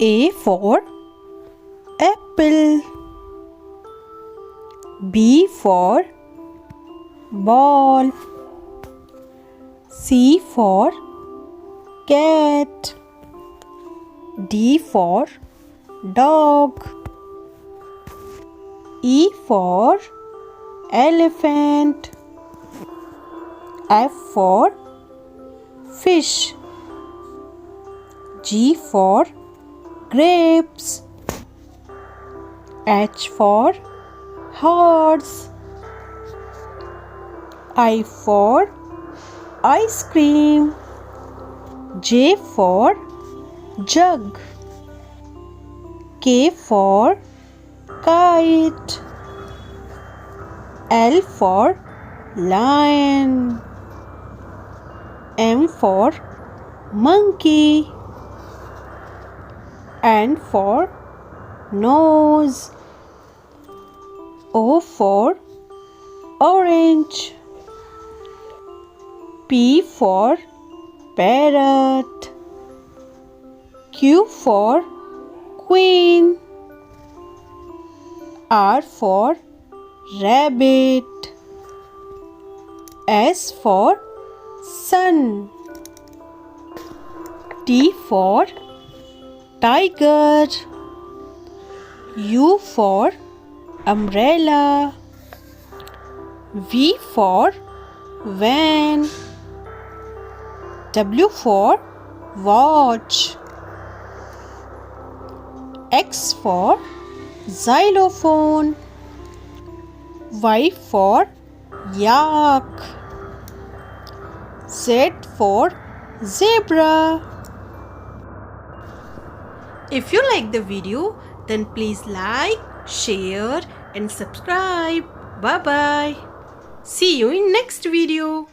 A for apple. B for ball. C for cat. D for dog. E for elephant. F for fish. G for grapes. H for horse. I for ice cream. J for jug. K for kite. L for lion. M for monkey. N for nose. O for orange. P for parrot. Q for queen. R for rabbit. S for sun. T for tiger. U for umbrella. V for van. W for watch. X for xylophone. Y for yak. Z for zebra. If you like the video, then please like, share and subscribe. Bye bye. See you in next video.